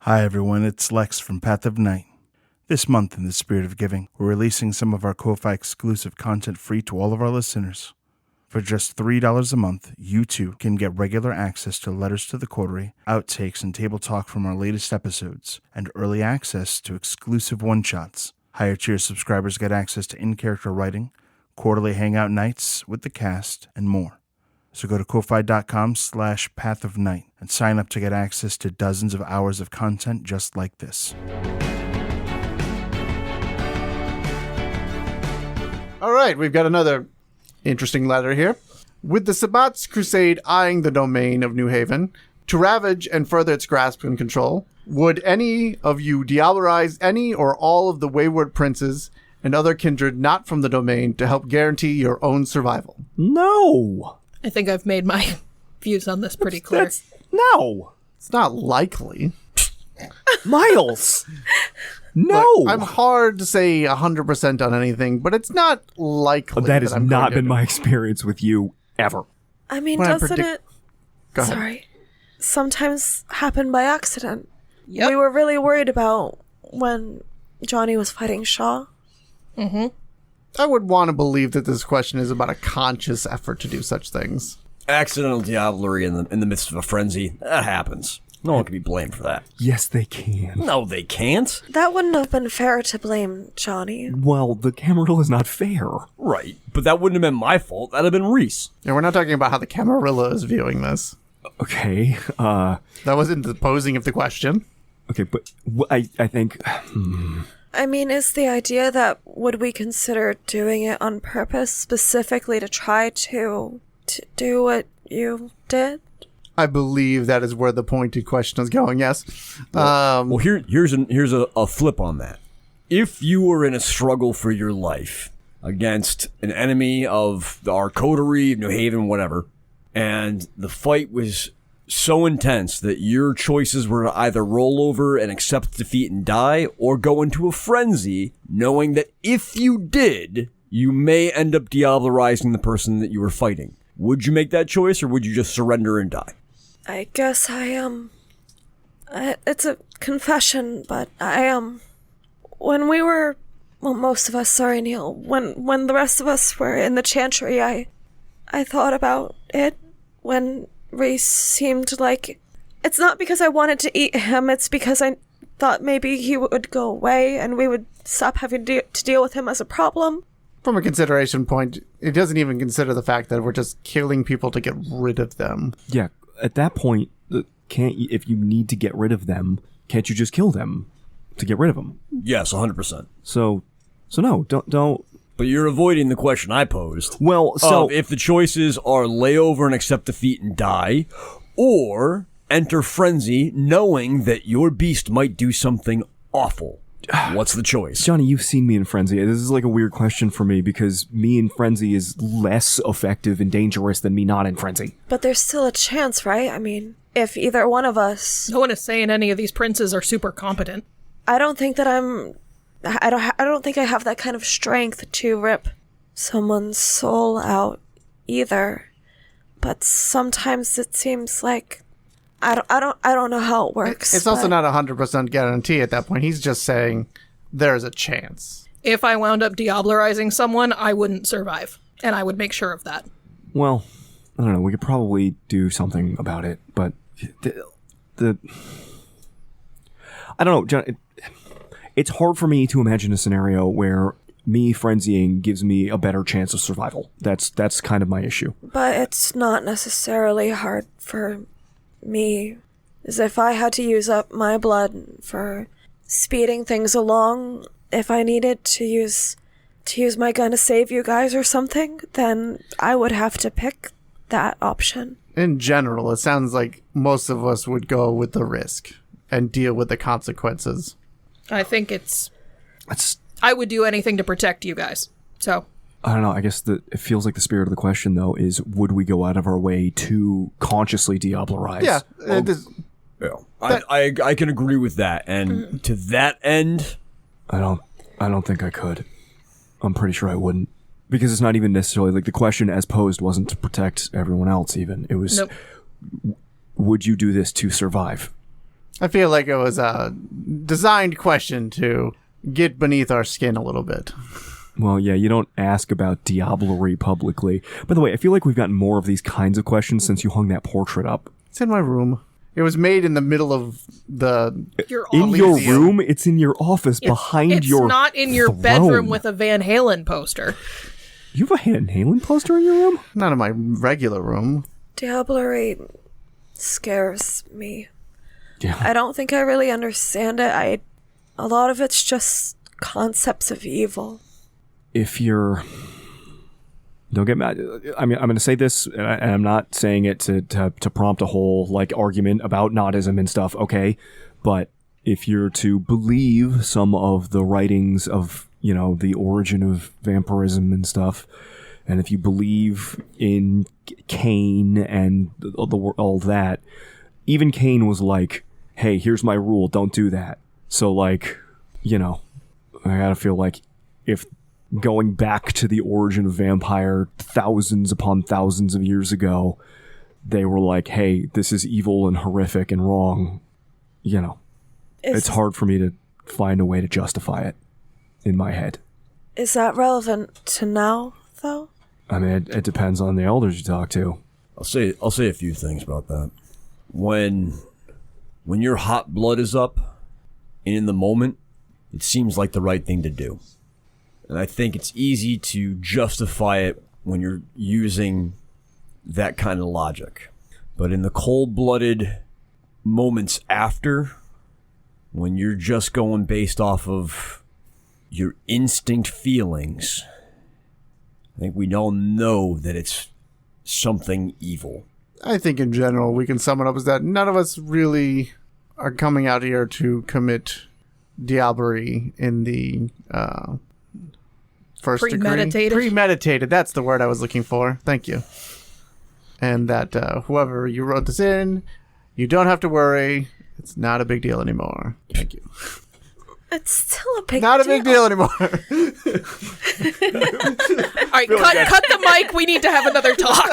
Hi everyone, it's Lex from Path of Night. This month, in the spirit of giving, we're releasing some of our Ko-Fi exclusive content free to all of our listeners. For just $3 a month, you too can get regular access to Letters to the Coterie, outtakes and table talk from our latest episodes, and early access to exclusive one-shots. Higher tier subscribers get access to in-character writing, quarterly hangout nights with the cast, and more. So go to ko-fi.com/Path of Night and sign up to get access to dozens of hours of content just like this. All right, we've got another interesting letter here. With the Sabbat's crusade eyeing the domain of New Haven to ravage and further its grasp and control, would any of you diablerize any or all of the wayward princes and other kindred not from the domain to help guarantee your own survival? No! I think I've made my views on this pretty clear. No! It's not likely. Miles! No! Look, I'm hard to say 100% on anything, but it's not likely. That has not been my experience with you, ever. I mean, When I doesn't it... Go ahead. Sorry. Sometimes happen by accident. Yep. We were really worried about when Johnny was fighting Shaw. Mm-hmm. I would want to believe that this question is about a conscious effort to do such things. Accidental diablerie in the midst of a frenzy. That happens. No one can be blamed for that. Yes, they can. No, they can't. That wouldn't have been fair to blame Johnny. Well, the Camarilla is not fair. Right, but that wouldn't have been my fault. That'd have been Reese. Yeah, we're not talking about how the Camarilla is viewing this. Okay, That wasn't the posing of the question. Okay, but I think... I mean, is the idea that would we consider doing it on purpose specifically to try to do what you did? I believe that is where the pointed question is going, yes. Well, here's a flip on that. If you were in a struggle for your life against an enemy of our Coterie, New Haven, whatever, and the fight was so intense that your choices were to either roll over and accept defeat and die, or go into a frenzy, knowing that if you did, you may end up diablerizing the person that you were fighting. Would you make that choice, or would you just surrender and die? I guess it's a confession, but when we were, well, most of us, sorry Neil, when the rest of us were in the Chantry, I thought about it when Reese seemed like, it's not because I wanted to eat him, it's because I thought maybe he would go away and we would stop having to deal with him as a problem. From a consideration point, it doesn't even consider the fact that we're just killing people to get rid of them. Yeah, at that point, can't you, if you need to get rid of them, can't you just kill them to get rid of them? Yes, 100%. So no, don't. But you're avoiding the question I posed. Well, so if the choices are lay over and accept defeat and die, or enter frenzy knowing that your beast might do something awful, what's the choice? Johnny, you've seen me in frenzy. This is like a weird question for me because me in frenzy is less effective and dangerous than me not in frenzy. But there's still a chance, right? I mean, if either one of us... No one is saying any of these princes are super competent. I don't think that I don't think I have that kind of strength to rip someone's soul out either. But sometimes it seems like I don't know how it works. It's also not 100% guarantee at that point. He's just saying there's a chance. If I wound up diablerizing someone, I wouldn't survive. And I would make sure of that. Well, I don't know. We could probably do something about it, but I don't know, John. It's hard for me to imagine a scenario where me frenzying gives me a better chance of survival. That's kind of my issue. But it's not necessarily hard for me, as if I had to use up my blood for speeding things along. If I needed to use my gun to save you guys or something, then I would have to pick that option. In general, it sounds like most of us would go with the risk and deal with the consequences. I think I would do anything to protect you guys. So I don't know. I guess it feels like the spirit of the question, though, is would we go out of our way to consciously diablerize? Yeah. I can agree with that. And to that end, I don't think I could. I'm pretty sure I wouldn't. Because it's not even necessarily like the question as posed wasn't to protect everyone else even. It was, nope. Would you do this to survive? I feel like it was a designed question to get beneath our skin a little bit. Well, yeah, you don't ask about diablerie publicly. By the way, I feel like we've gotten more of these kinds of questions since you hung that portrait up. It's in my room. It was made in the middle of Your In office. your room? It's in your office behind It's your not in your throne. bedroom with a Van Halen poster. You have a Van Halen poster in your room? not in my regular room. Diablerie scares me. Yeah. I don't think I really understand it. A lot of it's just concepts of evil. If you're... Don't get mad. I mean, I'm going to say this, and I'm not saying it to prompt a whole like argument about Nazism and stuff, okay? But if you're to believe some of the writings of, you know, the origin of vampirism and stuff, and if you believe in Cain and all that, even Cain was like, hey, here's my rule, don't do that. So, like, you know, I gotta feel like if going back to the origin of vampire thousands upon thousands of years ago, they were like, hey, this is evil and horrific and wrong, you know, it's hard for me to find a way to justify it in my head. Is that relevant to now, though? I mean, it depends on the elders you talk to. I'll say a few things about that. When your hot blood is up and in the moment, it seems like the right thing to do. And I think it's easy to justify it when you're using that kind of logic. But in the cold-blooded moments after, when you're just going based off of your instinct feelings, I think we all know that it's something evil. I think in general we can sum it up as that none of us really are coming out here to commit diablerie in the first Premeditated. degree. Premeditated. That's the word I was looking for. Thank you. And that whoever you wrote this in, you don't have to worry. It's not a big deal anymore. Thank you. It's still a big Not deal. a big deal anymore. All right, cut the mic. We need to have another talk.